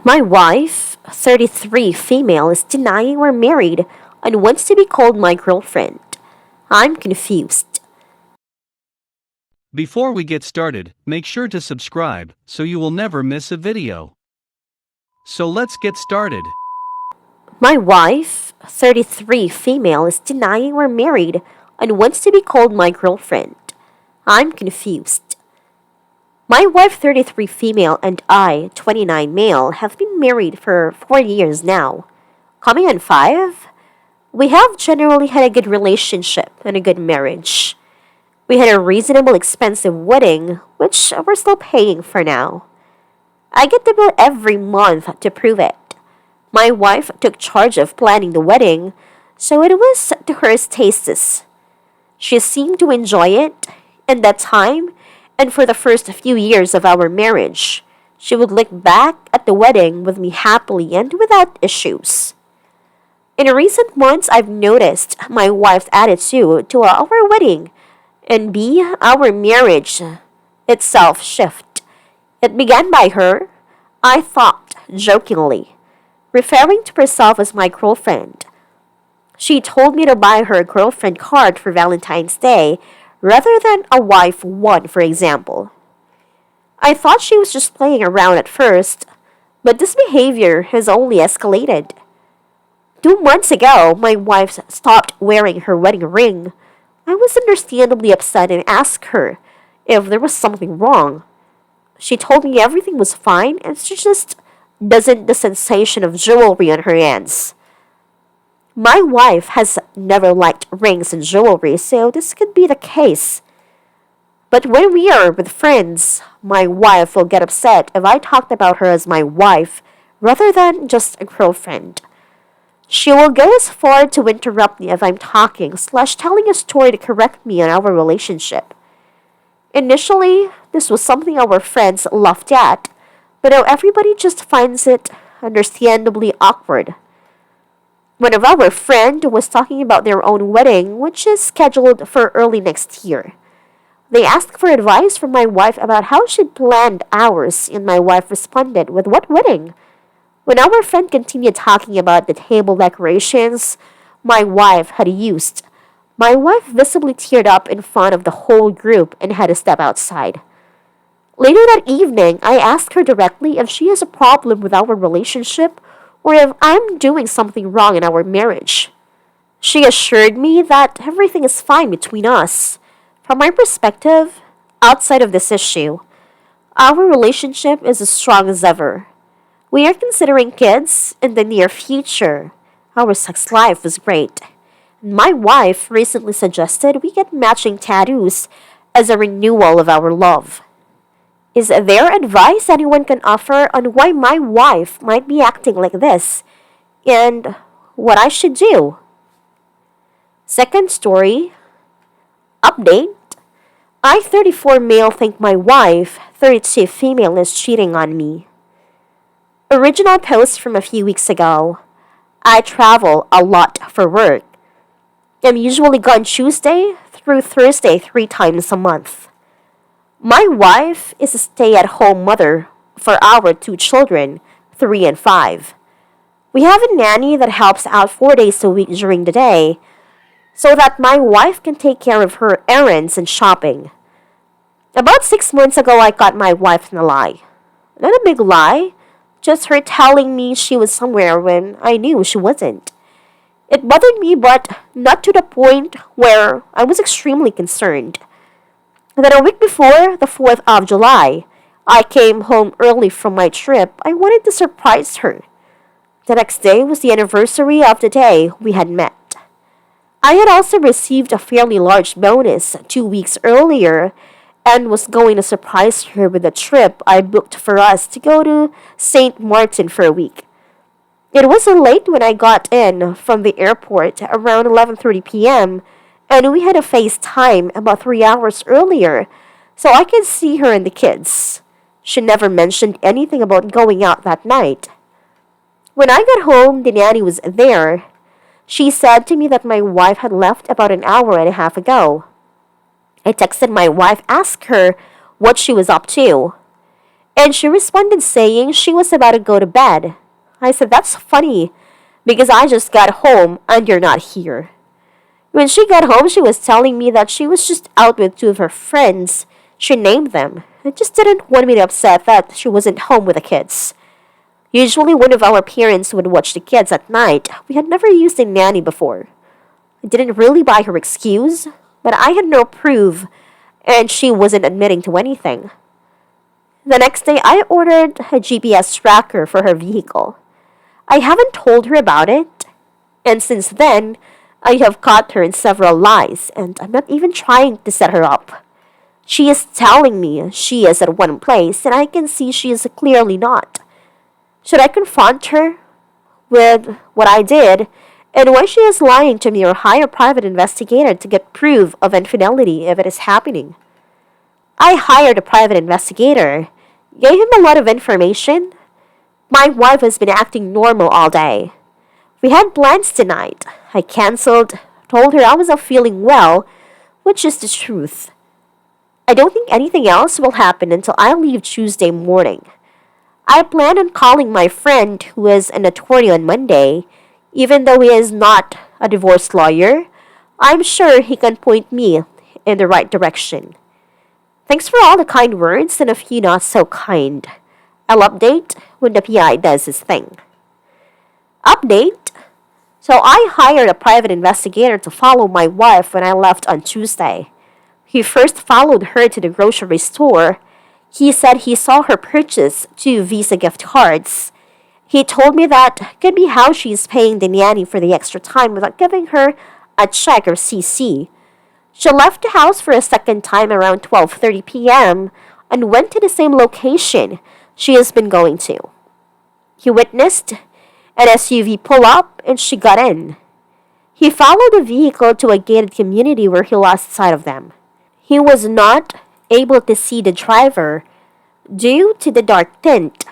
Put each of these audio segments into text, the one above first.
My wife, 33 female, is denying we're married and wants to be called my girlfriend. I'm confused. Before we get started, make sure to subscribe so you will never miss a video. So let's get started. My wife, 33 female, is denying we're married and wants to be called my girlfriend. I'm confused. My wife, 33 female, and I, 29 male, have been married for 4 years now. Coming on 5, we have generally had a good relationship and a good marriage. We had a reasonable expensive wedding, which we're still paying for now. I get the bill every month to prove it. My wife took charge of planning the wedding, so it was to her tastes. She seemed to enjoy it, and that time, and for the first few years of our marriage, she would look back at the wedding with me happily and without issues. In recent months, I've noticed my wife's attitude to our wedding and our marriage itself shift. It began by her, I thought, jokingly, referring to herself as my girlfriend. She told me to buy her a girlfriend card for Valentine's Day rather than a wife one, for example. I thought she was just playing around at first, but this behavior has only escalated. 2 months ago, my wife stopped wearing her wedding ring. I was understandably upset and asked her if there was something wrong. She told me everything was fine and she just doesn't the sensation of jewelry on her hands. My wife has never liked rings and jewelry, so this could be the case. But when we are with friends, my wife will get upset if I talked about her as my wife rather than just a girlfriend. She will go as far to interrupt me if I'm talking, telling a story to correct me on our relationship. Initially, this was something our friends laughed at, but now everybody just finds it understandably awkward. One of our friends was talking about their own wedding, which is scheduled for early next year. They asked for advice from my wife about how she'd planned ours, and my wife responded with what wedding? When our friend continued talking about the table decorations my wife had used, my wife visibly teared up in front of the whole group and had to step outside. Later that evening, I asked her directly if she has a problem with our relationship or if I'm doing something wrong in our marriage. She assured me that everything is fine between us. From my perspective, outside of this issue, our relationship is as strong as ever. We are considering kids in the near future. Our sex life is great. My wife recently suggested we get matching tattoos as a renewal of our love. Is there advice anyone can offer on why my wife might be acting like this and what I should do? Second story, update. I, 34 male, think my wife, 32 female, is cheating on me. Original post from a few weeks ago. I travel a lot for work. I'm usually gone Tuesday through Thursday 3 times a month. My wife is a stay-at-home mother for our 2 children, 3 and 5. We have a nanny that helps out 4 days a week during the day so that my wife can take care of her errands and shopping. About 6 months ago, I caught my wife in a lie. Not a big lie, just her telling me she was somewhere when I knew she wasn't. It bothered me, but not to the point where I was extremely concerned. Then a week before the 4th of July, I came home early from my trip. I wanted to surprise her. The next day was the anniversary of the day we had met. I had also received a fairly large bonus 2 weeks earlier and was going to surprise her with a trip I booked for us to go to St. Martin for a week. It was late when I got in from the airport around 11:30 p.m., and we had a FaceTime about 3 hours earlier so I could see her and the kids. She never mentioned anything about going out that night. When I got home, the nanny was there. She said to me that my wife had left about an hour and a half ago. I texted my wife, asked her what she was up to. And she responded saying she was about to go to bed. I said, "That's funny, because I just got home and you're not here." When she got home, she was telling me that she was just out with two of her friends. She named them. I just didn't want me to upset that she wasn't home with the kids. Usually one of our parents would watch the kids at night. We had never used a nanny before. I didn't really buy her excuse, but I had no proof, and she wasn't admitting to anything. The next day, I ordered a GPS tracker for her vehicle. I haven't told her about it, and since then, I have caught her in several lies, and I'm not even trying to set her up. She is telling me she is at one place, and I can see she is clearly not. Should I confront her with what I did and why she is lying to me, or hire a private investigator to get proof of infidelity if it is happening? I hired a private investigator, gave him a lot of information. My wife has been acting normal all day. We had plans tonight. I canceled, told her I was not feeling well, which is the truth. I don't think anything else will happen until I leave Tuesday morning. I plan on calling my friend who is an attorney on Monday. Even though he is not a divorce lawyer, I'm sure he can point me in the right direction. Thanks for all the kind words and a few not so kind. I'll update when the PI does his thing. Update? So I hired a private investigator to follow my wife when I left on Tuesday. He first followed her to the grocery store. He said he saw her purchase 2 Visa gift cards. He told me that could be how she's paying the nanny for the extra time without giving her a check or CC. She left the house for a second time around 12:30 p.m. and went to the same location she has been going to. He witnessed an SUV pull up and she got in. He followed the vehicle to a gated community where he lost sight of them. He was not able to see the driver due to the dark tint.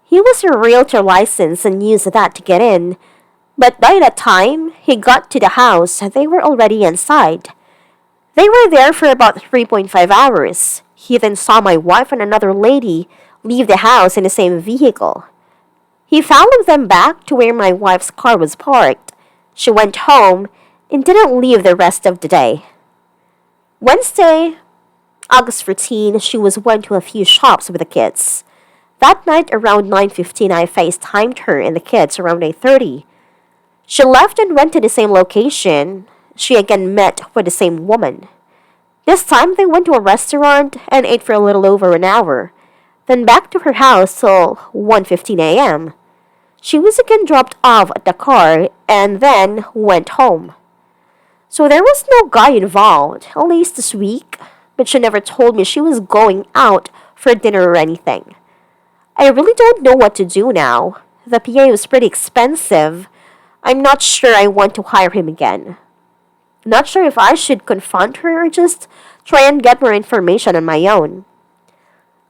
He was a realtor license and used that to get in, but by the time he got to the house, they were already inside. They were there for about 3.5 hours. He then saw my wife and another lady leave the house in the same vehicle. He followed them back to where my wife's car was parked. She went home and didn't leave the rest of the day. Wednesday, August 14, she went to a few shops with the kids. That night around 9:15, I FaceTimed her and the kids around 8:30. She left and went to the same location. She again met with the same woman. This time they went to a restaurant and ate for a little over an hour, then back to her house till 1:15 a.m. She was again dropped off at the car and then went home. So there was no guy involved, at least this week, but she never told me she was going out for dinner or anything. I really don't know what to do now. The PA was pretty expensive. I'm not sure I want to hire him again. Not sure if I should confront her or just try and get more information on my own.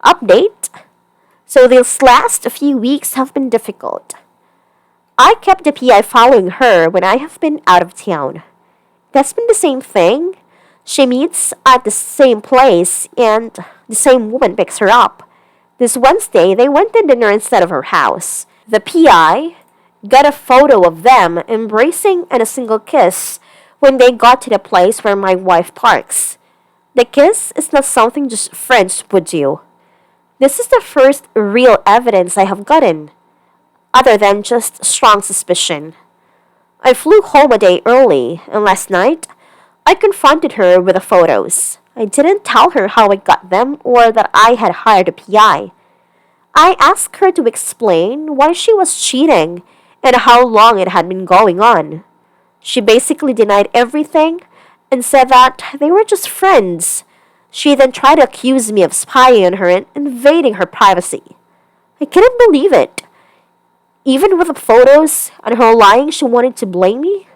Update? So these last few weeks have been difficult. I kept the PI following her when I have been out of town. That's been the same thing. She meets at the same place and the same woman picks her up. This Wednesday, they went to dinner instead of her house. The PI got a photo of them embracing and a single kiss when they got to the place where my wife parks. The kiss is not something just friends would do. This is the first real evidence I have gotten, other than just strong suspicion. I flew home a day early, and last night, I confronted her with the photos. I didn't tell her how I got them or that I had hired a PI. I asked her to explain why she was cheating and how long it had been going on. She basically denied everything and said that they were just friends. She then tried to accuse me of spying on her and invading her privacy. I couldn't believe it. Even with the photos and her lying, she wanted to blame me.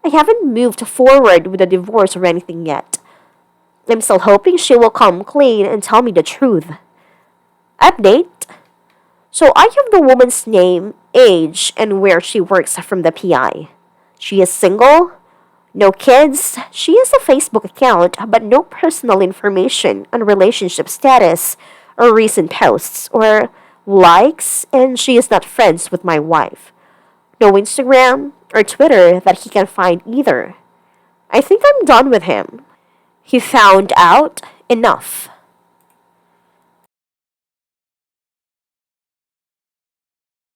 I haven't moved forward with a divorce or anything yet. I'm still hoping she will come clean and tell me the truth. Update. So I have the woman's name, age, and where she works from the PI. She is single, no kids. She has a Facebook account, but no personal information on relationship status or recent posts or likes, and she is not friends with my wife. No Instagram or Twitter that he can find either. I think I'm done with him. He found out enough.